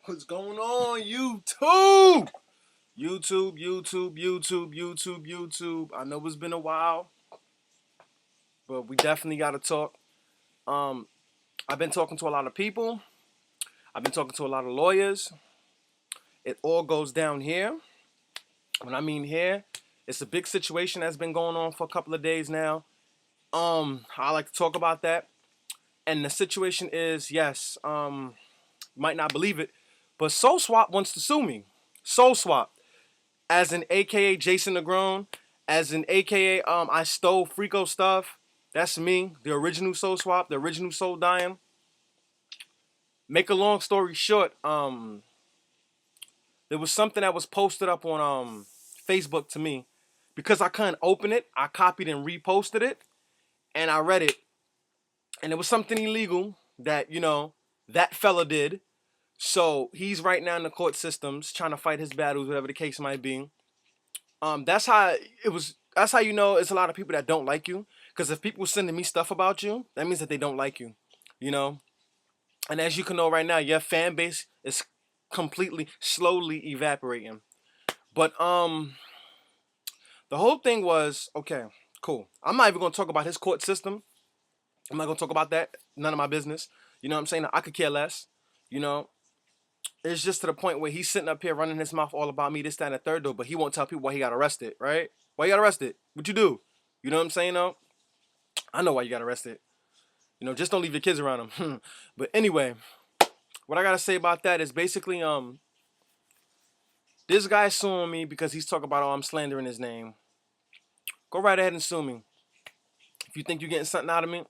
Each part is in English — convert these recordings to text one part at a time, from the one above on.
What's going on, YouTube? YouTube. I know it's been a while, but we definitely got to talk. Um, I've been talking to a lot of people. I've been talking to a lot of lawyers. It all goes down here. When I mean here, it's a big situation that's been going on for a couple of days now. I like to talk about that. And the situation is, yes, you might not believe it, but Soul Swap wants to sue me. Soul Swap, as in AKA Jason Negron, as in AKA I stole frico stuff. That's me, the original Soul Swap, the original Soul Dying. Make a long story short, there was something that was posted up on Facebook to me. Because I couldn't open it, I copied and reposted it, and I read it. And it was something illegal that, that fella did. So he's right now in the court systems trying to fight his battles, whatever the case might be. That's how it was. That's how you know it's a lot of people that don't like you. Because if people sending me stuff about you, that means that they don't like you. You know. And as you can know right now, your fan base is completely, slowly evaporating. But the whole thing was okay. Cool. I'm not even gonna talk about his court system. I'm not gonna talk about that. None of my business. You know what I'm saying? I could care less. You know. It's just to the point where he's sitting up here running his mouth all about me, this, that, and the third, though, but he won't tell people why he got arrested, right? Why you got arrested? What you do? You know what I'm saying, though? I know why you got arrested. Just don't leave your kids around him. But anyway, what I gotta say about that is basically, this guy's suing me because he's talking about, I'm slandering his name. Go right ahead and sue me. If you think you're getting something out of me,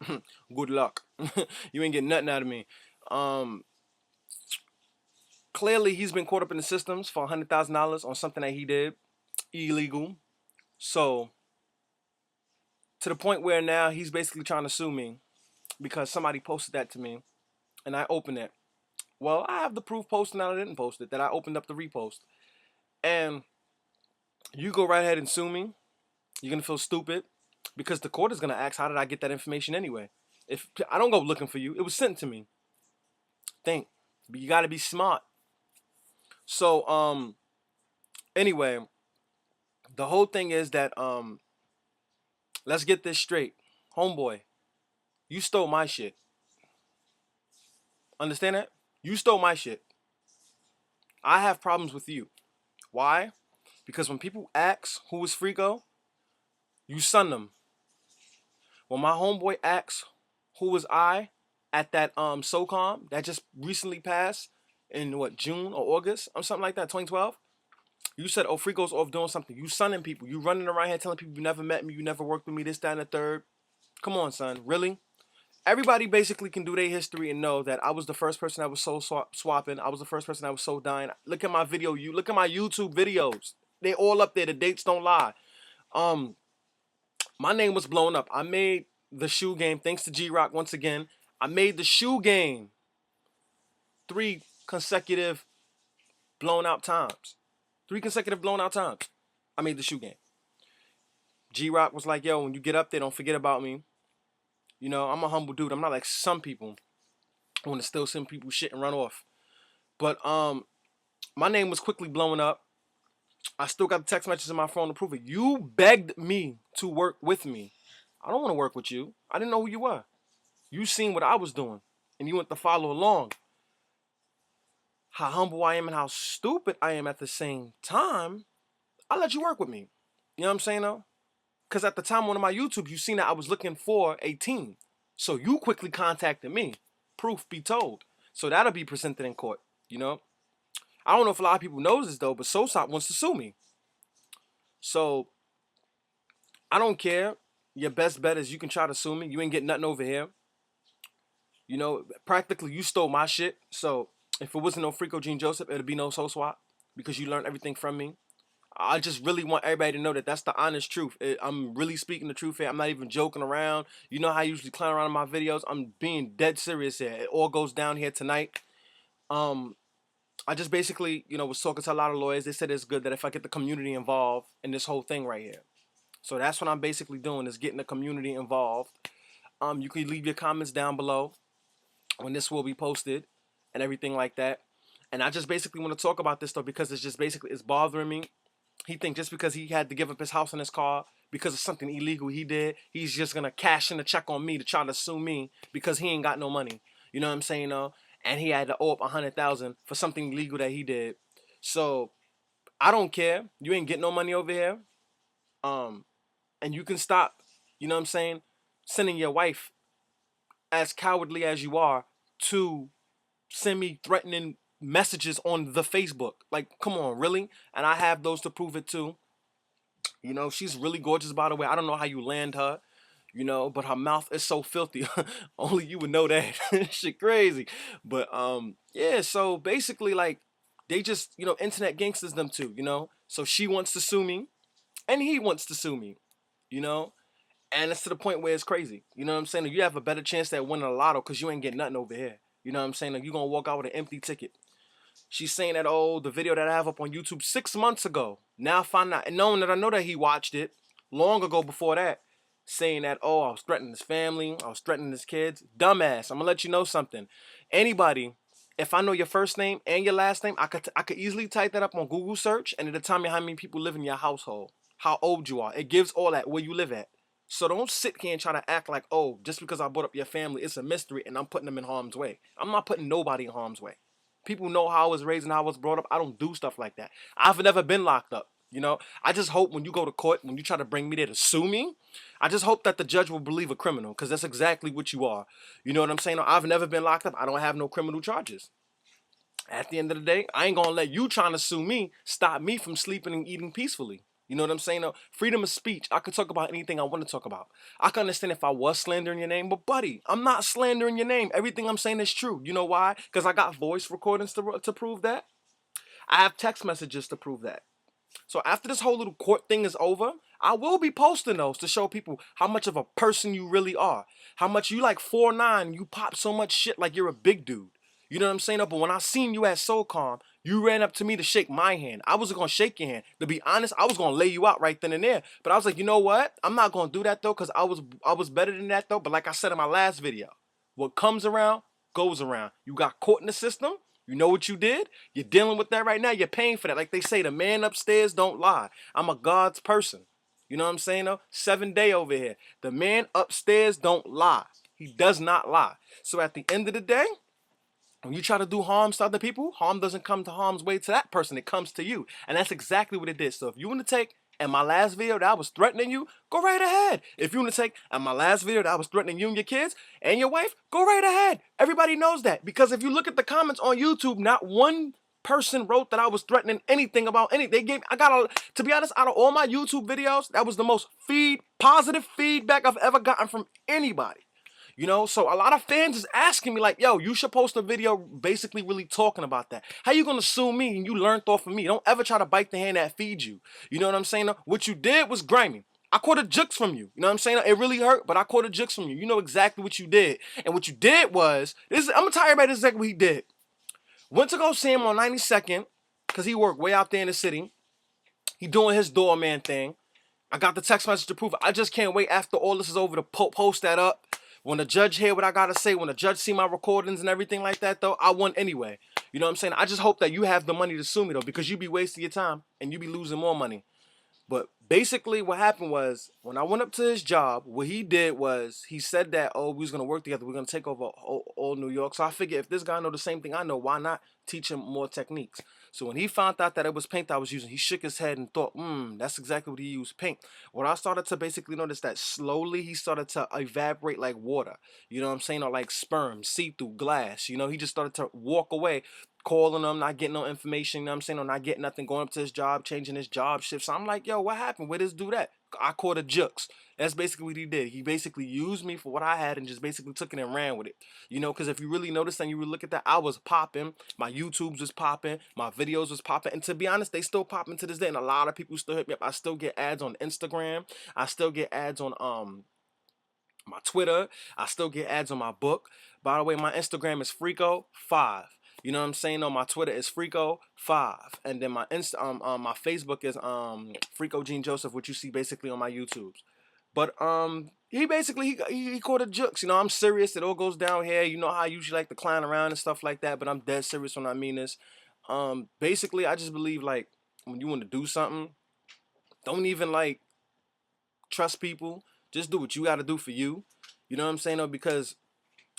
good luck. You ain't getting nothing out of me. Clearly, he's been caught up in the systems for $100,000 on something that he did illegal. So, to the point where now he's basically trying to sue me because somebody posted that to me and I opened it. Well, I have the proof posting that I didn't post it, that I opened up the repost. And you go right ahead and sue me. You're going to feel stupid because the court is going to ask, how did I get that information anyway? If I don't go looking for you, it was sent to me. Think. But you got to be smart. So, anyway, the whole thing is that, let's get this straight. Homeboy, you stole my shit. Understand that? You stole my shit. I have problems with you. Why? Because when people ask who is Frico, you son them. When my homeboy asks who was I at that SOCOM that just recently passed in what, June or August or something like that, 2012, you said, oh, Frico's off doing something. You sonning people. You running around here telling people you never met me, you never worked with me, this, that, and the third. Come on, son. Really? Everybody basically can do their history and know that I was the first person that was soul swapping. I was the first person that was soul dying. Look at my video. You look at my YouTube videos. They all up there. The dates don't lie. My name was blown up. I made the shoe game thanks to G-Rock once again. I made the shoe game 3 consecutive blown out times. 3 consecutive blown out times. I made the shoe game. G-Rock was like, yo, when you get up there, don't forget about me. I'm a humble dude. I'm not like some people who want to still send people shit and run off. But my name was quickly blowing up. I still got the text messages in my phone to prove it. You begged me to work with me. I don't want to work with you. I didn't know who you were. You seen what I was doing, and you went to follow along. How humble I am and how stupid I am at the same time, I let you work with me. You know what I'm saying, though? Because at the time on my YouTube, you seen that I was looking for a team. So you quickly contacted me. Proof be told. So that'll be presented in court, I don't know if a lot of people knows this, though, but SOSOP wants to sue me. So I don't care. Your best bet is you can try to sue me. You ain't getting nothing over here. Practically you stole my shit. So if it wasn't no Frico Gene Joseph, it'd be no Soul Swap because you learned everything from me. I just really want everybody to know that that's the honest truth. I'm really speaking the truth here. I'm not even joking around. You know how I usually clown around in my videos. I'm being dead serious here. It all goes down here tonight. I just basically, was talking to a lot of lawyers. They said it's good that if I get the community involved in this whole thing right here. So that's what I'm basically doing, is getting the community involved. You can leave your comments down below when this will be posted and everything like that. And I just basically want to talk about this though because it's bothering me. He think just because he had to give up his house and his car because of something illegal he did, he's just gonna cash in a check on me to try to sue me because he ain't got no money. You know what I'm saying though? And he had to owe up 100,000 for something illegal that he did. So I don't care. You ain't getting no money over here. Um, and you can stop. You know what I'm saying? Sending your wife, as cowardly as you are, to send me threatening messages on the Facebook. Like, come on, really? And I have those to prove it too. You know, she's really gorgeous, by the way. I don't know how you land her, you know, but her mouth is so filthy. Only you would know that. Shit crazy. But yeah, so basically like they just, you know, internet gangsters them too, you know? So she wants to sue me and he wants to sue me, you know? And it's to the point where it's crazy. You know what I'm saying? You have a better chance at winning a lotto because you ain't getting nothing over here. You know what I'm saying? Like, you're going to walk out with an empty ticket. She's saying that, oh, the video that I have up on YouTube 6 months ago. Now I find out, and knowing that I know that he watched it long ago before that, saying that, oh, I was threatening his family, I was threatening his kids. Dumbass. I'm going to let you know something. Anybody, if I know your first name and your last name, I could easily type that up on Google search and it'll tell me how many people live in your household, how old you are. It gives all that, where you live at. So don't sit here and try to act like, oh, just because I brought up your family, it's a mystery and I'm putting them in harm's way. I'm not putting nobody in harm's way. People know how I was raised and how I was brought up. I don't do stuff like that. I've never been locked up. You know, I just hope when you go to court, when you try to bring me there to sue me, I just hope that the judge will believe a criminal because that's exactly what you are. You know what I'm saying? I've never been locked up. I don't have no criminal charges. At the end of the day, I ain't gonna let you trying to sue me stop me from sleeping and eating peacefully. You know what I'm saying? Freedom of speech. I could talk about anything I want to talk about. I can understand if I was slandering your name, but buddy, I'm not slandering your name. Everything I'm saying is true. You know why? Because I got voice recordings to prove that. I have text messages to prove that. So after this whole little court thing is over, I will be posting those to show people how much of a person you really are. How much you like 4'9", you pop so much shit like you're a big dude. You know what I'm saying? But when I seen you at SoCom, you ran up to me to shake my hand. I wasn't going to shake your hand. To be honest, I was going to lay you out right then and there. But I was like, you know what? I'm not going to do that though because I was better than that though. But like I said in my last video, what comes around, goes around. You got caught in the system. You know what you did? You're dealing with that right now. You're paying for that. Like they say, the man upstairs don't lie. I'm a God's person. You know what I'm saying though? 7-day over here. The man upstairs don't lie. He does not lie. So at the end of the day, when you try to do harm to other people, harm doesn't come to harm's way to that person. It comes to you. And that's exactly what it did. So if you want to take in my last video that I was threatening you, go right ahead. If you want to take in my last video that I was threatening you and your kids and your wife, go right ahead. Everybody knows that. Because if you look at the comments on YouTube, not one person wrote that I was threatening anything about anything. To be honest, out of all my YouTube videos, that was the most positive feedback I've ever gotten from anybody. You know, so a lot of fans is asking me like, yo, you should post a video basically really talking about that. How you gonna sue me and you learned off of me? Don't ever try to bite the hand that feeds you. You know what I'm saying? What you did was grimy. I caught a jukes from you. You know what I'm saying? It really hurt, but I caught a jukes from you. You know exactly what you did. And what you did was, I'm gonna tell everybody exactly what he did. Went to go see him on 92nd, because he worked way out there in the city. He doing his doorman thing. I got the text message to prove it. I just can't wait after all this is over to post that up. When the judge hear what I gotta say, when the judge see my recordings and everything like that, though, I won anyway. You know what I'm saying? I just hope that you have the money to sue me, though, because you be wasting your time and you be losing more money. But basically what happened was, when I went up to his job, what he did was, he said that, oh, we was going to work together. We're going to take over all New York. So I figured if this guy know the same thing I know, why not teach him more techniques? So when he found out that it was paint I was using, he shook his head and thought, that's exactly what he used, paint. When I started to basically notice that slowly he started to evaporate like water. You know what I'm saying? Or like sperm, see-through glass. You know, he just started to walk away, calling them, not getting no information, you know what I'm saying, or not getting nothing, going up to his job, changing his job shift. So I'm like, yo, what happened? Where this do that? I caught a jukes. That's basically what he did. He basically used me for what I had and just basically took it and ran with it. You know, because if you really notice and you really look at that, I was popping. My YouTubes was popping. My videos was popping. And to be honest, they still popping to this day. And a lot of people still hit me up. I still get ads on Instagram. I still get ads on my Twitter. I still get ads on my book. By the way, my Instagram is frico5. You know what I'm saying? On my Twitter is frico5, and then my my Facebook is Frico Gene Joseph, which you see basically on my YouTubes. But he basically he caught a jukes. You know, I'm serious. It all goes down here. You know how I usually like to clown around and stuff like that, but I'm dead serious when I mean this. Basically, I just believe like when you want to do something, don't even like trust people. Just do what you got to do for you. You know what I'm saying? Though, because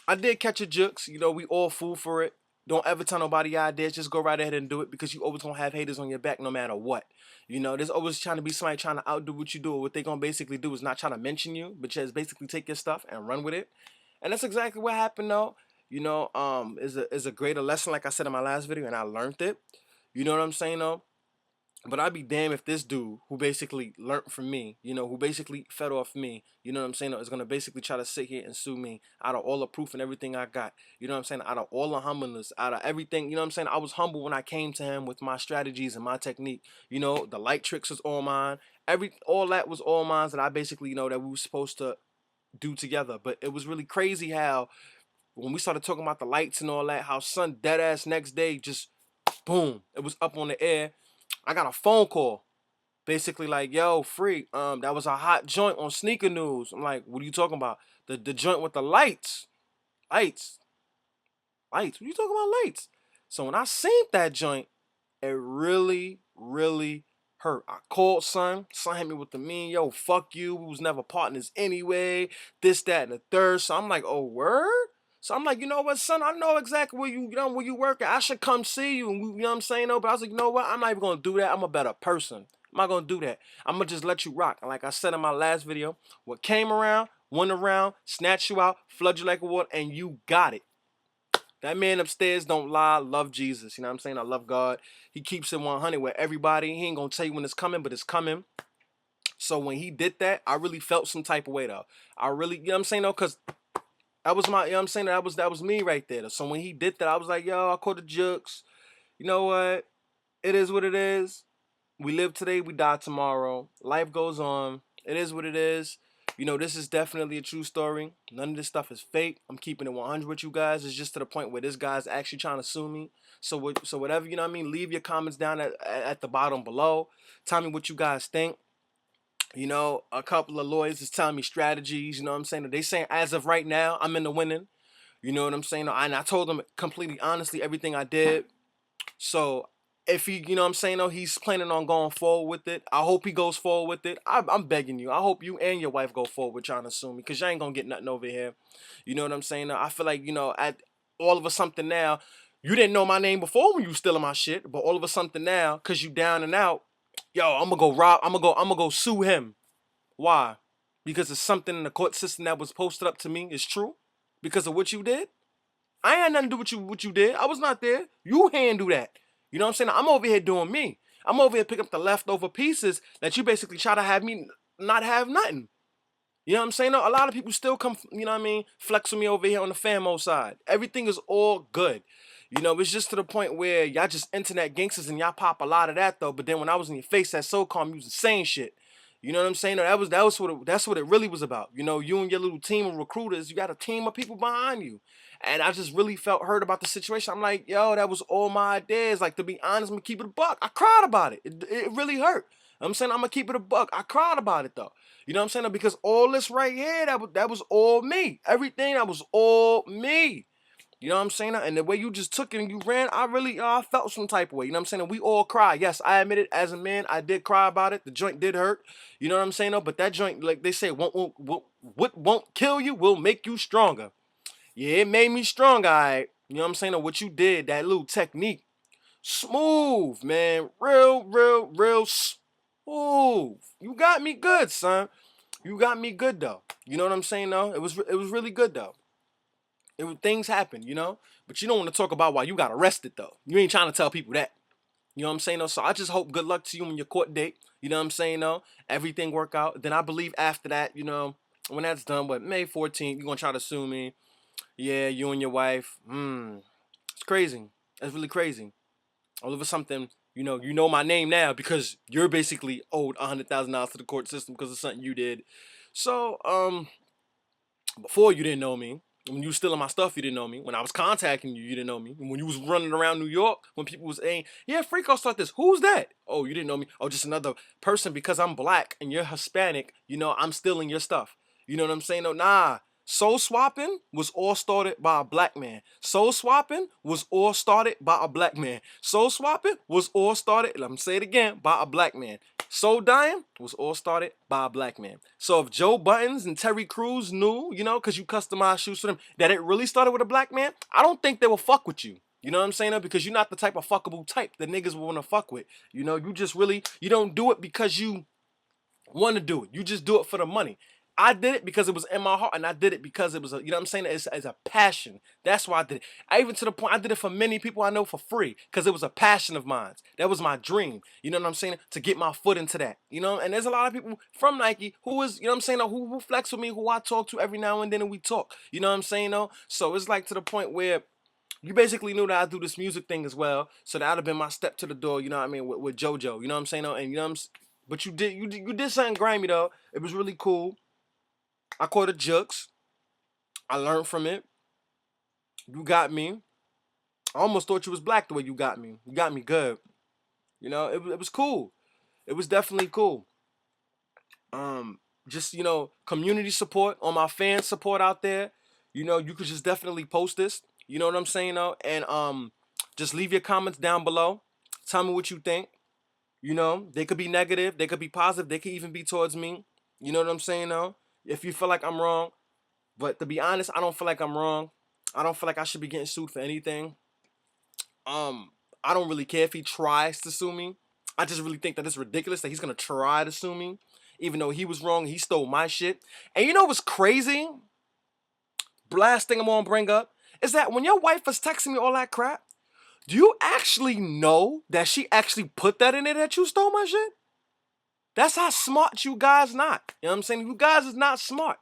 I did catch a jukes. You know, we all fool for it. Don't ever tell nobody your ideas. Just go right ahead and do it because you always gonna have haters on your back no matter what. You know, there's always trying to be somebody trying to outdo what you do. Or what they gonna basically do is not trying to mention you, but just basically take your stuff and run with it. And that's exactly what happened though. You know, is a greater lesson, like I said in my last video, and I learned it. You know what I'm saying though? But I'd be damned if this dude who basically learned from me, you know, who basically fed off me, you know what I'm saying, is gonna basically try to sit here and sue me out of all the proof and everything I got. You know what I'm saying? Out of all the humbleness, out of everything, you know what I'm saying? I was humble when I came to him with my strategies and my technique. You know, the light tricks was all mine. All that was all mine that I basically, you know, that we were supposed to do together. But it was really crazy how when we started talking about the lights and all that, how son dead ass next day just boom, it was up on the air. I got a phone call basically like, yo, free, that was a hot joint on Sneaker News. I'm like, what are you talking about? The joint with the lights. Lights. Lights. What are you talking about lights? So when I seen that joint, it really, really hurt. I called son. Son hit me with the mean, yo, fuck you. We was never partners anyway. This, that, and the third. So I'm like, oh, word? So I'm like, you know what, son? I know exactly where you work at. I should come see you. And you know what I'm saying? No, but I was like, you know what? I'm not even gonna do that. I'm a better person. I'm not gonna do that. I'm gonna just let you rock. And like I said in my last video, what came around, went around, snatched you out, flood you like a water, and you got it. That man upstairs don't lie, love Jesus. You know what I'm saying? I love God. He keeps it 100 with everybody. He ain't gonna tell you when it's coming, but it's coming. So when he did that, I really felt some type of way though. I really, you know what I'm saying though, cause that was my, you know what I'm saying, that was me right there. So when he did that, I was like, yo, I caught the jokes. You know what? It is what it is. We live today, we die tomorrow. Life goes on. It is what it is. You know, this is definitely a true story. None of this stuff is fake. I'm keeping it 100 with you guys. It's just to the point where this guy's actually trying to sue me. So whatever, you know what I mean? Leave your comments down at the bottom below. Tell me what you guys think. You know, a couple of lawyers is telling me strategies. You know what I'm saying? They saying as of right now, I'm in the winning. You know what I'm saying? And I told them completely honestly everything I did. So if he, you know what I'm saying, though, he's planning on going forward with it. I hope he goes forward with it. I'm begging you. I hope you and your wife go forward with trying to sue me because you ain't going to get nothing over here. You know what I'm saying? I feel like, you know, at all of a something now, you didn't know my name before when you was stealing my shit, but all of a something now, because you down and out, yo, I'm gonna go sue him. Why? Because it's something in the court system that was posted up to me is true because of what you did. I ain't had nothing to do with what you did. I was not there. You handle that. You know what I'm saying? I'm over here doing me. I'm over here picking up the leftover pieces that you basically try to have me not have nothing. You know what I'm saying? A lot of people still come, you know what I mean, flex with me over here on the famo side. Everything is all good. You know, it's just to the point where y'all just internet gangsters and y'all pop a lot of that though. But then when I was in your face, that so calm, you was saying shit. You know what I'm saying? That's what it really was about. You know, you and your little team of recruiters, you got a team of people behind you. And I just really felt hurt about the situation. I'm like, yo, that was all my ideas. Like, to be honest, I'm gonna keep it a buck. I cried about it. It really hurt. I'm saying I'm gonna keep it a buck. I cried about it though. You know what I'm saying? Because all this right here, that was all me. Everything that was all me. You know what I'm saying? And the way you just took it and you ran, I felt some type of way. You know what I'm saying? And we all cry. Yes, I admit it. As a man, I did cry about it. The joint did hurt. You know what I'm saying? Though? But that joint, like they say, what won't kill you will make you stronger. Yeah, it made me stronger, all right? You know what I'm saying? Though? What you did, that little technique, smooth, man. Real smooth. You got me good, son. You got me good, though. You know what I'm saying, though? It was really good, though. Things happen, you know? But you don't want to talk about why you got arrested, though. You ain't trying to tell people that. You know what I'm saying, though? So I just hope good luck to you on your court date. You know what I'm saying, though? Everything work out. Then I believe after that, you know, when that's done, but May 14th, you're going to try to sue me. Yeah, you and your wife. It's crazy. That's really crazy. All of a something, you know my name now because you're basically owed $100,000 to the court system because of something you did. So, before you didn't know me. When you was stealing my stuff, you didn't know me. When I was contacting you, you didn't know me. When you was running around New York, when people was saying, yeah, frico start this. Who's that? Oh, you didn't know me. Oh, just another person because I'm black and you're Hispanic. You know, I'm stealing your stuff. You know what I'm saying? No, nah. Soul swapping was all started by a black man. Soul swapping was all started by a black man. Soul swapping was all started, let me say it again, by a black man. Soul dying was all started by a black man. So if Joe Buttons and Terry Crews knew, you know, because you customized shoes for them, that it really started with a black man, I don't think they will fuck with you. You know what I'm saying? Though? Because you're not the type of fuckable type that niggas will want to fuck with. You know, you just really, you don't do it because you want to do it. You just do it for the money. I did it because it was in my heart, and I did it because it was a, you know what I'm saying? It's a passion. That's why I did it. I even to the point I did it for many people I know for free because it was a passion of mine. That was my dream. You know what I'm saying? To get my foot into that. You know, and there's a lot of people from Nike who is, you know what I'm saying, who flex with me, who I talk to every now and then, and we talk. You know what I'm saying? Though? So it's like to the point where you basically knew that I do this music thing as well. So that would have been my step to the door, you know what I mean, with JoJo. You know what I'm saying? Though? And you know what I'm saying? But you did something grimy though. It was really cool. I caught a jukes. I learned from it. You got me. I almost thought you was black the way you got me. You got me good. You know, it was cool. It was definitely cool. Just, you know, community support on my fan support out there. You know, you could just definitely post this. You know what I'm saying though? And just leave your comments down below. Tell me what you think. You know, they could be negative, they could be positive, they could even be towards me. You know what I'm saying though? If you feel like I'm wrong. But to be honest, I don't feel like I'm wrong. I don't feel like I should be getting sued for anything. I don't really care if he tries to sue me. I just really think that it's ridiculous that he's gonna try to sue me, even though he was wrong. He stole my shit. And you know what's crazy? Last thing I'm gonna bring up is that when your wife was texting me all that crap, do you actually know that she actually put that in there that you stole my shit? That's how smart you guys not. You know what I'm saying? You guys is not smart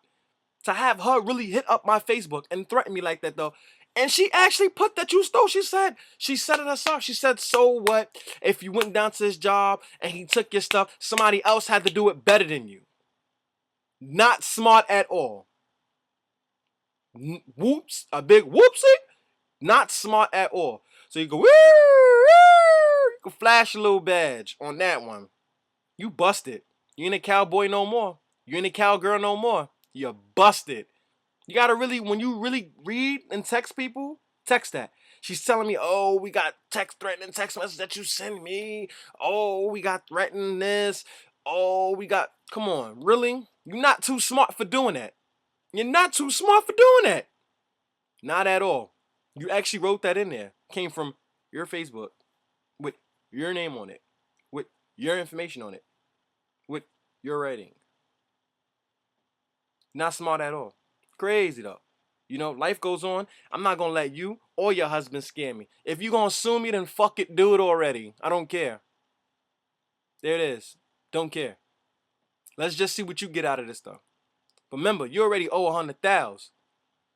to have her really hit up my Facebook and threaten me like that though. And she actually put that you stole. She said it herself. She said, so what if you went down to his job and he took your stuff? Somebody else had to do it better than you. Not smart at all. Whoops, a big whoopsie. Not smart at all. So you go, woo, woo, you can flash a little badge on that one. You busted. You ain't a cowboy no more. You ain't a cowgirl no more. You're busted. You gotta really, when you really read and text people, text that. She's telling me, oh, we got threatening text message that you send me. Oh, we got threatening this. Oh, we got, come on, really? You're not too smart for doing that. You're not too smart for doing that. Not at all. You actually wrote that in there. Came from your Facebook with your name on it, with your information on it, with your writing. Not smart at all. Crazy though. You know, life goes on. I'm not gonna let you or your husband scare me. If you gonna sue me, then fuck it, do it already. I don't care. There it is. Don't care. Let's just see what you get out of this though. But remember, you already owe 100,000.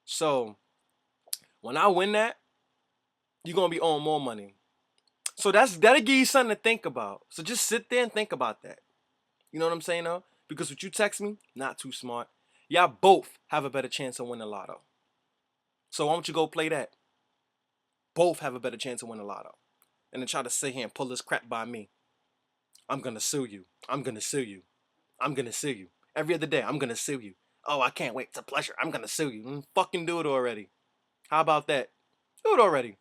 So when I win that, you're gonna be owing more money. So that'll give you something to think about. So just sit there and think about that. You know what I'm saying though? Because what you text me, not too smart. Y'all both have a better chance of winning the lotto. So why don't you go play that? Both have a better chance of winning the lotto. And then try to sit here and pull this crap by me. I'm gonna sue you. I'm gonna sue you. I'm gonna sue you. Every other day, I'm gonna sue you. Oh, I can't wait. It's a pleasure. I'm gonna sue you. Fucking do it already. How about that? Do it already.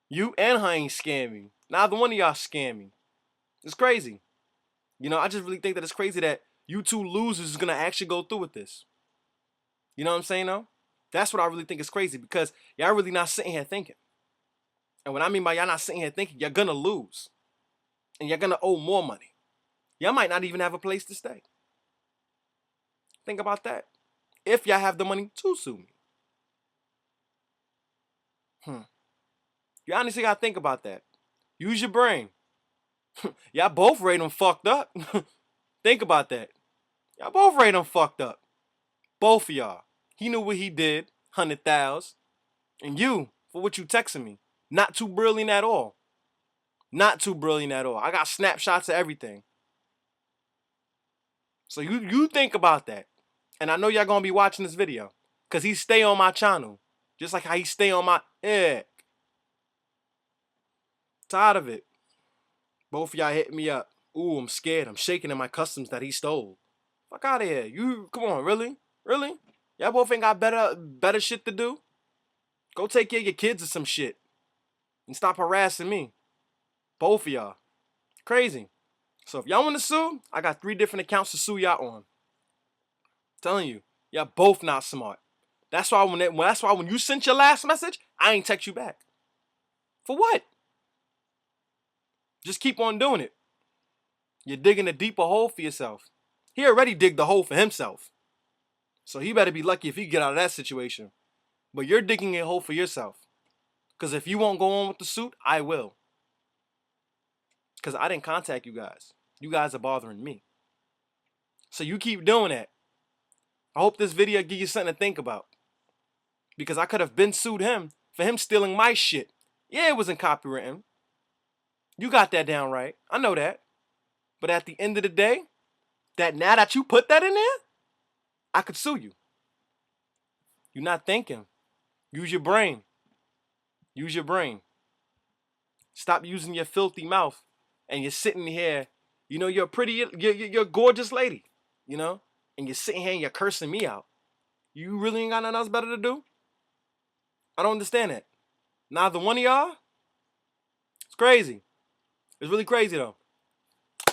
You and her ain't scam me. Neither one of y'all scam me. It's crazy. You know, I just really think that it's crazy that you two losers is gonna actually go through with this. You know what I'm saying though? That's what I really think is crazy because y'all really not sitting here thinking. And what I mean by y'all not sitting here thinking, you're gonna lose. And you're gonna owe more money. Y'all might not even have a place to stay. Think about that. If y'all have the money to sue me. You honestly gotta think about that. Use your brain. Y'all both rate them fucked up. Think about that. Y'all both rate them fucked up. Both of y'all. He knew what he did, 100,000. And you, for what you texting me, not too brilliant at all. Not too brilliant at all. I got snapshots of everything. So you think about that. And I know y'all gonna be watching this video. Cause he stay on my channel. Just like how he stay on my head. Tired of it. Both of y'all hit me up. Ooh, I'm scared. I'm shaking in my customs that he stole. Fuck out of here. You, come on, really? Really? Y'all both ain't got better shit to do. Go take care of your kids or some shit. And stop harassing me. Both of y'all. Crazy. So if y'all want to sue, I got 3 different accounts to sue y'all on. Telling you, y'all both not smart. That's why when you sent your last message, I ain't text you back. For what? Just keep on doing it. You're digging a deeper hole for yourself. He already digged the hole for himself. So he better be lucky if he get out of that situation. But you're digging a hole for yourself. Because if you won't go on with the suit, I will. Because I didn't contact you guys. You guys are bothering me. So you keep doing that. I hope this video give you something to think about. Because I could have been sued him for him stealing my shit. Yeah, it wasn't copywritten. You got that down right. I know that. But at the end of the day, now that you put that in there, I could sue you. You're not thinking. Use your brain. Use your brain. Stop using your filthy mouth. And you're sitting here, you know, you're a gorgeous lady, you know? And you're sitting here and you're cursing me out. You really ain't got nothing else better to do? I don't understand that. Neither one of y'all? It's crazy. It's really crazy though.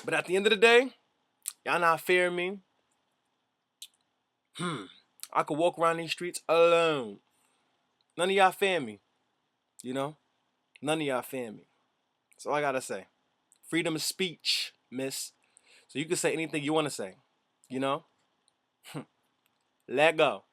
But at the end of the day, y'all not fearing me. I could walk around these streets alone. None of y'all fear me. You know? None of y'all fear me. That's all I gotta say. Freedom of speech, miss. So you can say anything you want to say. You know? Let go.